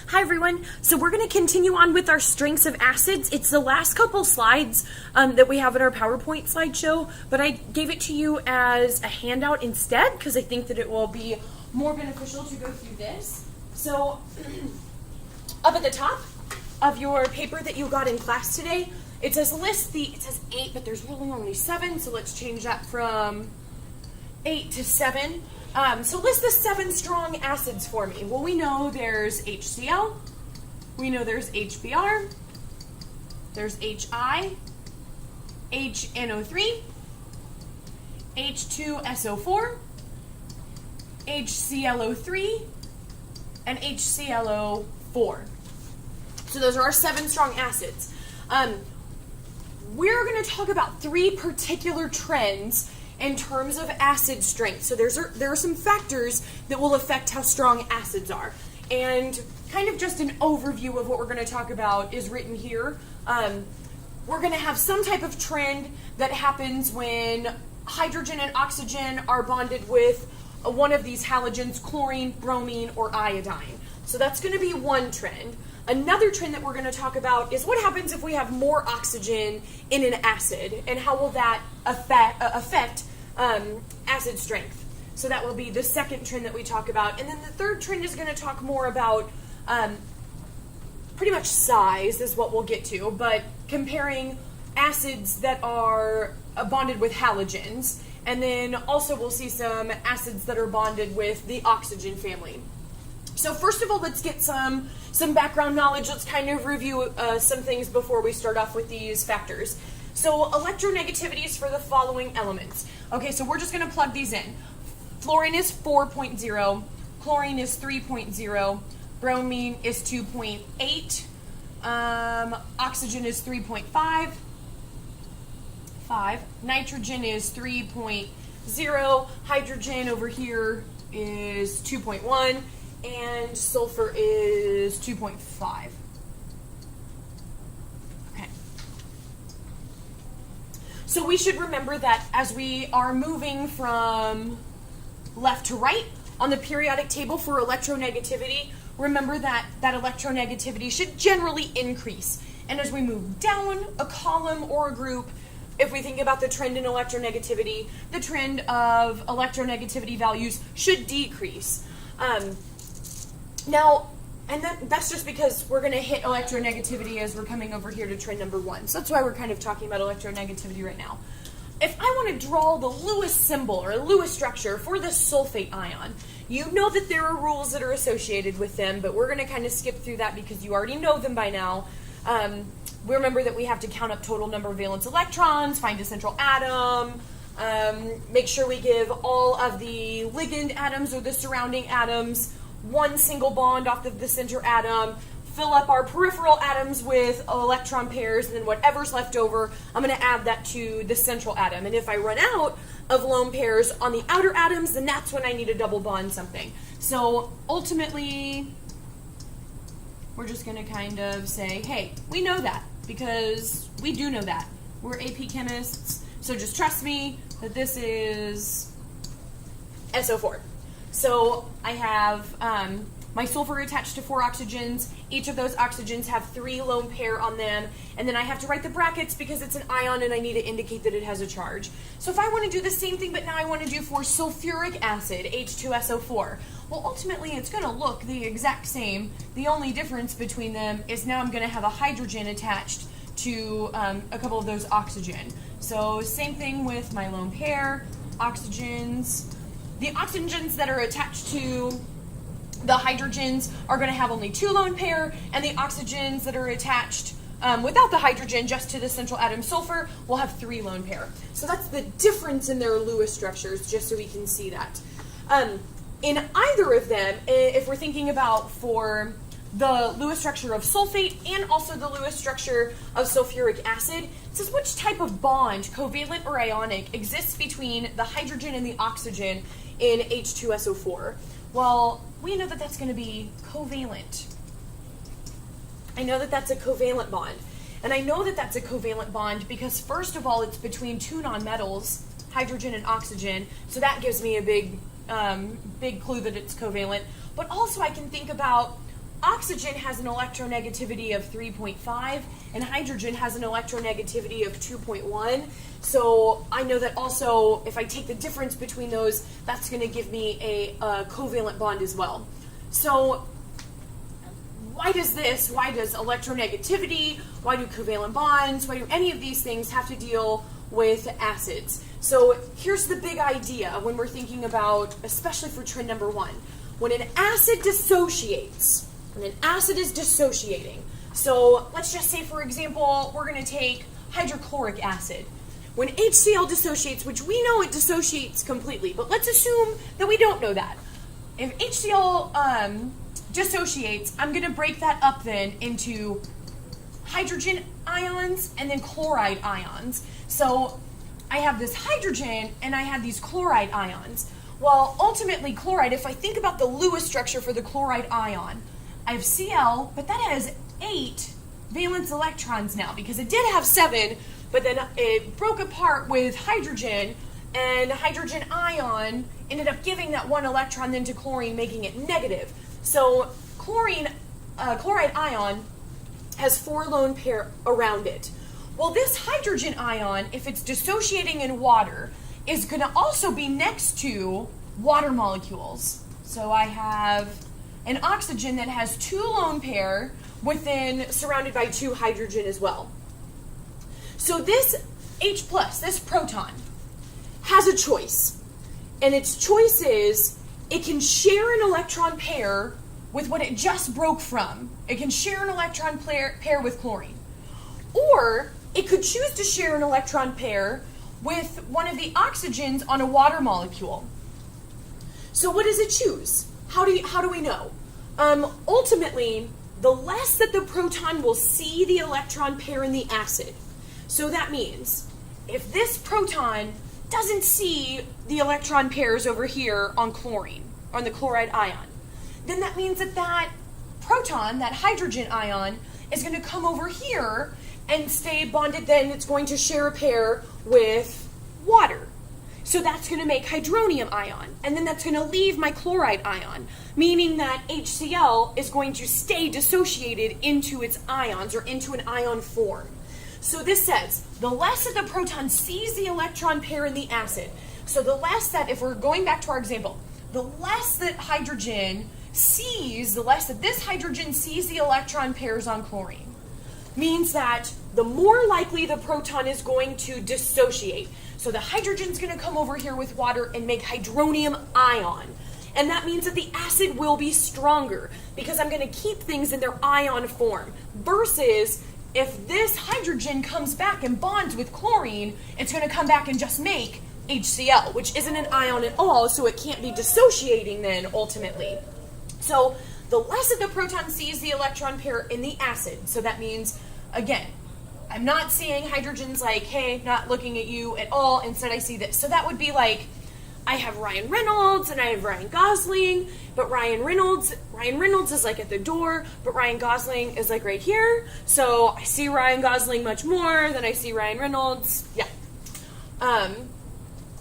Hi everyone. So we're going to continue on with our strengths of acids. It's the last couple slides that we have in our PowerPoint slideshow, but I gave it to you as a handout instead because I think that it will be more beneficial to go through this. So up at the top of your paper that you got in class today, it says it says 8, but there's really only 7, so let's change that from 8 to 7. So list the 7 strong acids for me. Well, we know there's HCl, we know there's HBr, there's HI, HNO3, H2SO4, HClO3, and HClO4. So those are our 7 strong acids. We're going to talk about 3 particular trends in terms of acid strength. So there are some factors that will affect how strong acids are. And kind of just an overview of what we're going to talk about is written here. We're going to have some type of trend that happens when hydrogen and oxygen are bonded with one of these halogens, chlorine, bromine, or iodine. So that's going to be one trend. Another trend that we're going to talk about is what happens if we have more oxygen in an acid, and how will that affect acid strength. So that will be the second trend that we talk about. And then the third trend is going to talk more about pretty much size is what we'll get to, but comparing acids that are bonded with halogens. And then also we'll see some acids that are bonded with the oxygen family. So first of all, let's get some background knowledge. Let's kind of review some things before we start off with these factors. So electronegativities for the following elements. Okay, so we're just going to plug these in. Fluorine is 4.0, chlorine is 3.0, bromine is 2.8, oxygen is 3.5, nitrogen is 3.0, hydrogen over here is 2.1, and sulfur is 2.5. Okay. So we should remember that as we are moving from left to right on the periodic table for electronegativity, remember that electronegativity should generally increase. And as we move down a column or a group, if we think about the trend in electronegativity, the trend of electronegativity values should decrease. Now, and that's just because we're going to hit electronegativity as we're coming over here to trend number 1. So that's why we're kind of talking about electronegativity right now. If I want to draw the Lewis symbol or Lewis structure for the sulfate ion, you know that there are rules that are associated with them, but we're going to kind of skip through that because you already know them by now. We remember that we have to count up total number of valence electrons, find a central atom, make sure we give all of the ligand atoms or the surrounding atoms one single bond off of the center atom, fill up our peripheral atoms with electron pairs, and then whatever's left over, I'm going to add that to the central atom. And if I run out of lone pairs on the outer atoms, then that's when I need to double bond something. So ultimately, we're just going to kind of say, hey, we know that, because we do know that. We're AP chemists, so just trust me that this is SO4. So I have my sulfur attached to 4 oxygens. Each of those oxygens have 3 lone pair on them. And then I have to write the brackets because it's an ion and I need to indicate that it has a charge. So if I want to do the same thing, but now I want to do for sulfuric acid, H2SO4, well, ultimately it's going to look the exact same. The only difference between them is now I'm going to have a hydrogen attached to a couple of those oxygen. So same thing with my lone pair, oxygens. The oxygens that are attached to the hydrogens are going to have only 2 lone pair, and the oxygens that are attached without the hydrogen, just to the central atom sulfur, will have 3 lone pair. So that's the difference in their Lewis structures, just so we can see that. In either of them, if we're thinking about for the Lewis structure of sulfate and also the Lewis structure of sulfuric acid, it says which type of bond, covalent or ionic, exists between the hydrogen and the oxygen in H2SO4. Well, we know that that's going to be covalent. I know that that's a covalent bond. And I know that that's a covalent bond because, first of all, it's between 2 nonmetals, hydrogen and oxygen, so that gives me a big clue that it's covalent. But also I can think about oxygen has an electronegativity of 3.5 and hydrogen has an electronegativity of 2.1. So I know that also if I take the difference between those, that's going to give me a covalent bond as well. So why does electronegativity, why do covalent bonds, why do any of these things have to deal with acids? So here's the big idea when we're thinking about, especially for trend number 1. When an acid dissociates, when an acid is dissociating, so let's just say, for example, we're going to take hydrochloric acid. When HCl dissociates, which we know it dissociates completely, but let's assume that we don't know that. If HCl dissociates, I'm going to break that up then into hydrogen ions and then chloride ions. So I have this hydrogen and I have these chloride ions. Well, ultimately chloride, if I think about the Lewis structure for the chloride ion, I have Cl, but that has 8 valence electrons now because it did have 7, but then it broke apart with hydrogen, and the hydrogen ion ended up giving that 1 electron then to chlorine, making it negative. So chloride ion has 4 lone pair around it. Well, this hydrogen ion, if it's dissociating in water, is going to also be next to water molecules. So I have an oxygen that has 2 lone pair surrounded by 2 hydrogen as well. So this H+, this proton, has a choice. And its choice is it can share an electron pair with what it just broke from. It can share an electron pair with chlorine. Or it could choose to share an electron pair with one of the oxygens on a water molecule. So what does it choose? How do we know? Ultimately, the less that the proton will see the electron pair in the acid. So that means if this proton doesn't see the electron pairs over here on chlorine, on the chloride ion, then that means that proton, that hydrogen ion, is going to come over here and stay bonded. Then it's going to share a pair with water. So that's going to make hydronium ion, and then that's going to leave my chloride ion, meaning that HCl is going to stay dissociated into its ions or into an ion form. So this says the less that the proton sees the electron pair in the acid, so the less that, if we're going back to our example, the less that this hydrogen sees the electron pairs on chlorine, means that the more likely the proton is going to dissociate. So the hydrogen's going to come over here with water and make hydronium ion. And that means that the acid will be stronger because I'm going to keep things in their ion form. Versus if this hydrogen comes back and bonds with chlorine, it's going to come back and just make HCl, which isn't an ion at all, so it can't be dissociating then ultimately. So the less that the proton sees the electron pair in the acid, so that means, again, I'm not seeing hydrogens like, hey, not looking at you at all, instead I see this. So that would be like, I have Ryan Reynolds and I have Ryan Gosling, but Ryan Reynolds is like at the door, but Ryan Gosling is like right here. So I see Ryan Gosling much more than I see Ryan Reynolds. Yeah.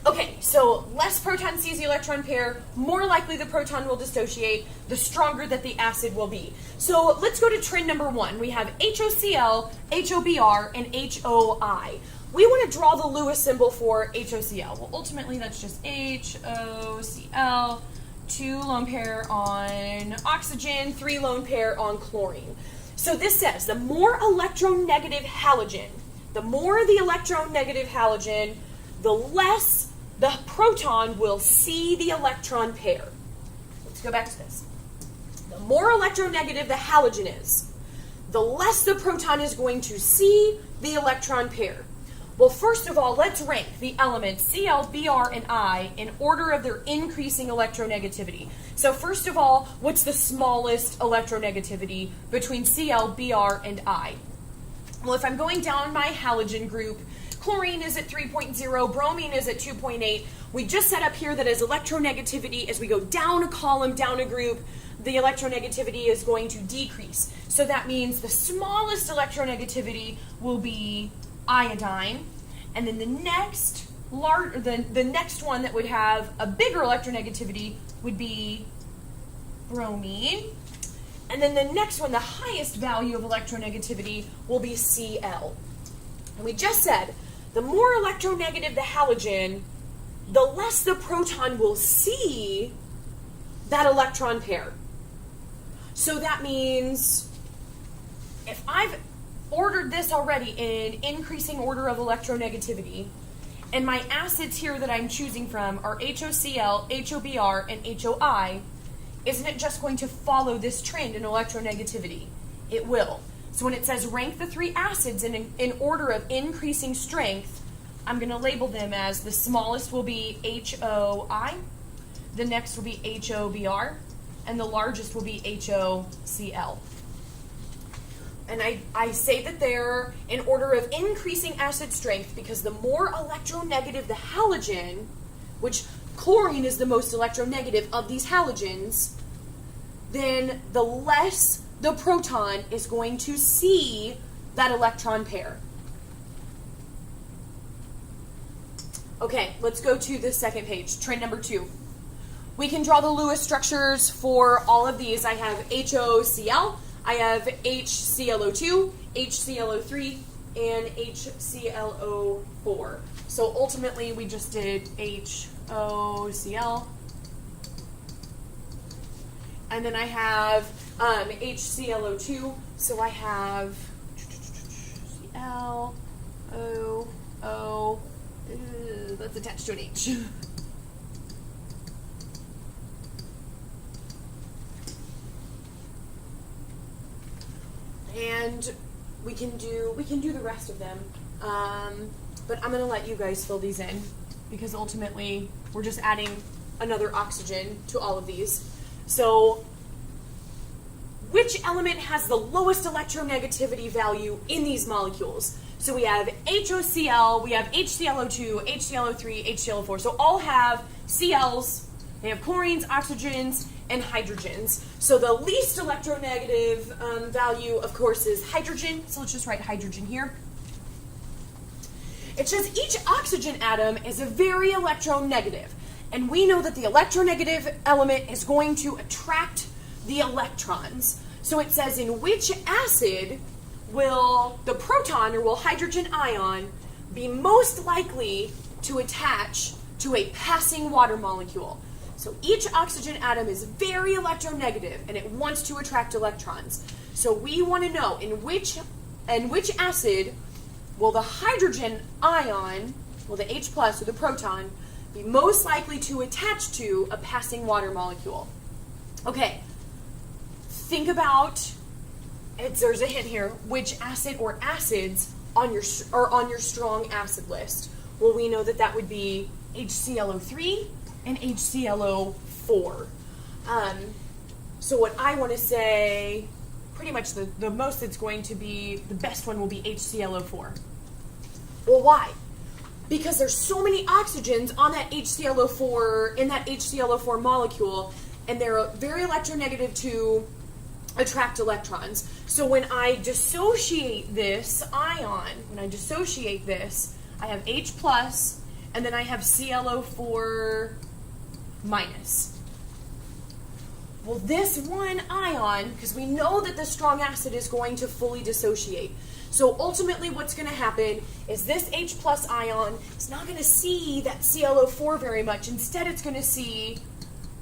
Okay, so less proton sees the electron pair, more likely the proton will dissociate, the stronger that the acid will be. So let's go to trend number 1. We have HOCl, HOBr, and HOI. We want to draw the Lewis symbol for HOCl. Well, ultimately that's just HOCl, 2 lone pair on oxygen, 3 lone pair on chlorine. So this says the more electronegative halogen, the less the proton will see the electron pair. Let's go back to this. The more electronegative the halogen is, the less the proton is going to see the electron pair. Well, first of all, let's rank the elements Cl, Br, and I in order of their increasing electronegativity. So first of all, what's the smallest electronegativity between Cl, Br, and I? Well, if I'm going down my halogen group, chlorine is at 3.0, bromine is at 2.8. We just set up here that as electronegativity, as we go down a column, down a group, the electronegativity is going to decrease. So that means the smallest electronegativity will be iodine, and then the next one that would have a bigger electronegativity would be bromine, And then the next one, the highest value of electronegativity, will be Cl. And we just said, the more electronegative the halogen, the less the proton will see that electron pair. So that means if I've ordered this already in increasing order of electronegativity, and my acids here that I'm choosing from are HOCl, HOBr, and HOI, isn't it just going to follow this trend in electronegativity? It will. So when it says rank the three acids in order of increasing strength, I'm going to label them as the smallest will be HOI, the next will be HOBr, and the largest will be HOCl. And I say that they're in order of increasing acid strength because the more electronegative the halogen, which chlorine is the most electronegative of these halogens, then the less the proton is going to see that electron pair. Okay, let's go to the second page, trend number 2. We can draw the Lewis structures for all of these. I have HOCl, I have HClO2, HClO3, and HClO4. So ultimately we just did HOCl. And then I have HClO2, so I have Cl, O, that's attached to an H. And we can do the rest of them, but I'm going to let you guys fill these in because ultimately we're just adding another oxygen to all of these. So which element has the lowest electronegativity value in these molecules? So we have HOCl, we have HClO2, HClO3, HClO4. So all have Cls, they have chlorines, oxygens, and hydrogens. So the least electronegative value, of course, is hydrogen. So let's just write hydrogen here. It says each oxygen atom is a very electronegative. And we know that the electronegative element is going to attract the electrons. So it says in which acid will the proton or will hydrogen ion be most likely to attach to a passing water molecule. So each oxygen atom is very electronegative and it wants to attract electrons. So we want to know in which acid will the hydrogen ion, will the H plus or the proton, be most likely to attach to a passing water molecule. Okay, think about, there's a hint here, which acid or acids on your strong acid list. Well, we know that that would be HClO3 and HClO4. So what I want to say, pretty much the most that's going to be, the best one will be HClO4. Well, why? Because there's so many oxygens on that HClO4, in that HClO4 molecule, and they're very electronegative to attract electrons. So when I dissociate this ion, I have H plus, and then I have ClO4 minus. Well, this one ion, because we know that the strong acid is going to fully dissociate. So ultimately what's going to happen is this H plus ion is not going to see that ClO4 very much. Instead, it's going to see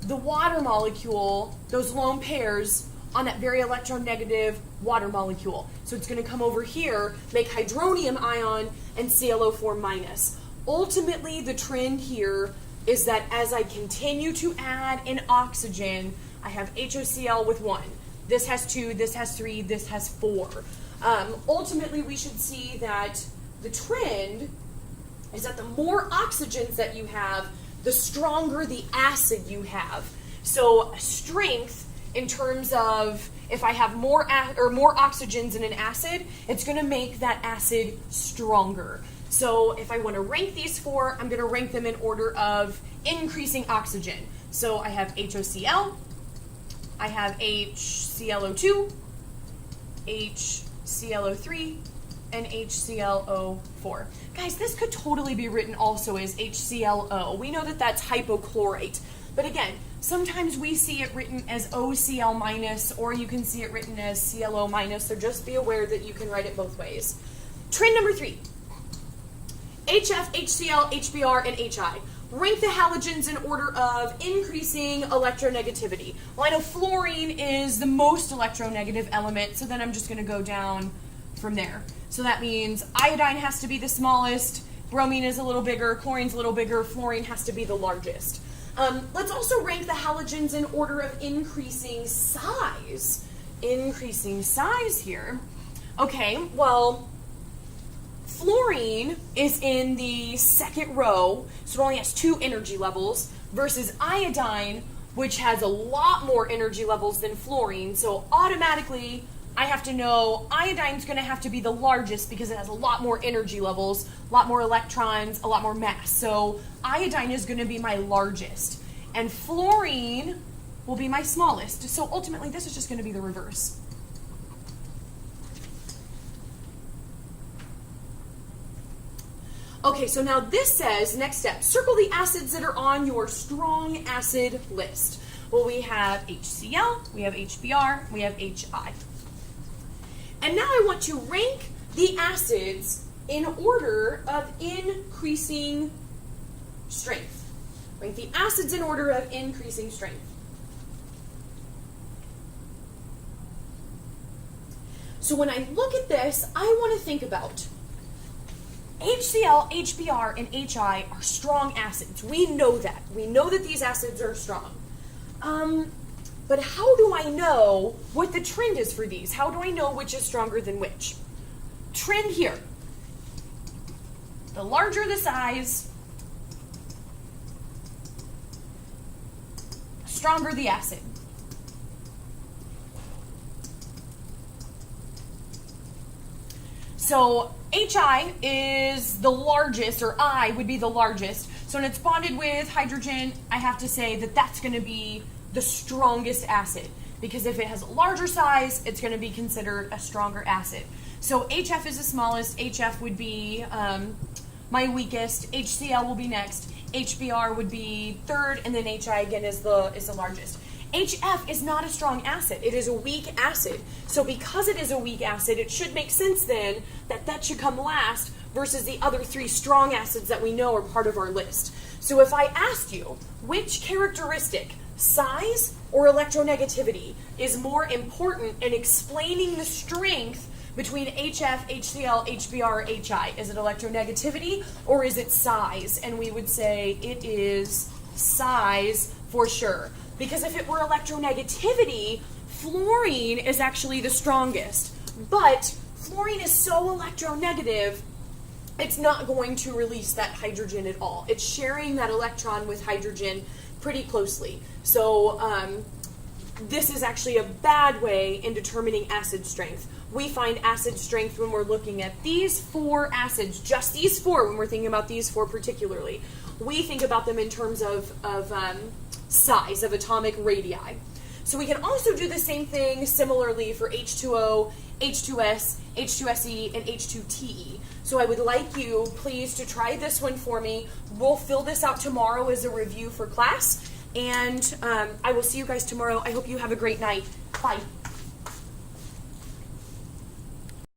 the water molecule, those lone pairs, on that very electronegative water molecule. So it's going to come over here, make hydronium ion and ClO4 minus. Ultimately, the trend here is that as I continue to add an oxygen, I have HOCl with 1. This has 2, this has 3, this has 4. Ultimately, we should see that the trend is that the more oxygens that you have, the stronger the acid you have. So strength, in terms of if I have more oxygens in an acid, it's going to make that acid stronger. So if I want to rank these 4, I'm going to rank them in order of increasing oxygen. So I have HOCl, I have HClO2, HClO3, and HClO4. Guys, this could totally be written also as HClO. We know that that's hypochlorite. But again, Sometimes we see it written as OCl minus, or you can see it written as ClO minus, so just be aware that you can write it both ways. Trend number 3, HF, HCl, HBr, and HI. Rank the halogens in order of increasing electronegativity. Well, I know fluorine is the most electronegative element, so then I'm just going to go down from there. So that means iodine has to be the smallest, bromine is a little bigger, chlorine's a little bigger, fluorine has to be the largest. Let's also rank the halogens in order of increasing size. Increasing size here. Okay, well, fluorine is in the second row, so it only has 2 energy levels, versus iodine, which has a lot more energy levels than fluorine, so automatically I have to know iodine's going to have to be the largest because it has a lot more energy levels, a lot more electrons, a lot more mass. So iodine is going to be my largest, and fluorine will be my smallest. So ultimately, this is just going to be the reverse. Okay, so now this says, next step, circle the acids that are on your strong acid list. Well, we have HCl, we have HBr, we have HI. And now I want to rank the acids in order of increasing strength. Rank the acids in order of increasing strength. So when I look at this, I want to think about HCl, HBr, and HI are strong acids. We know that. We know that these acids are strong. But how do I know what the trend is for these? How do I know which is stronger than which? Trend here. The larger the size, stronger the acid. So HI is the largest, or I would be the largest. So when it's bonded with hydrogen, I have to say that that's going to be the strongest acid, because if it has a larger size, it's going to be considered a stronger acid. So HF is the smallest, HF would be my weakest, HCl will be next, HBr would be third, and then HI again is the largest. HF is not a strong acid, it is a weak acid. So because it is a weak acid, it should make sense then that that should come last versus the other 3 strong acids that we know are part of our list. So if I asked you which characteristic, size or electronegativity, is more important in explaining the strength between HF, HCl, HBr, or HI, is it electronegativity or is it size? And we would say it is size for sure. Because if it were electronegativity, fluorine is actually the strongest. But fluorine is so electronegative, it's not going to release that hydrogen at all. It's sharing that electron with hydrogen pretty closely. So this is actually a bad way in determining acid strength. We find acid strength when we're looking at these 4 acids, just these 4, when we're thinking about these 4 particularly. We think about them in terms of size, of atomic radii. So we can also do the same thing similarly for H2O, H2S, H2SE, and H2TE. So I would like you, please, to try this one for me. We'll fill this out tomorrow as a review for class, and I will see you guys tomorrow. I hope you have a great night. Bye.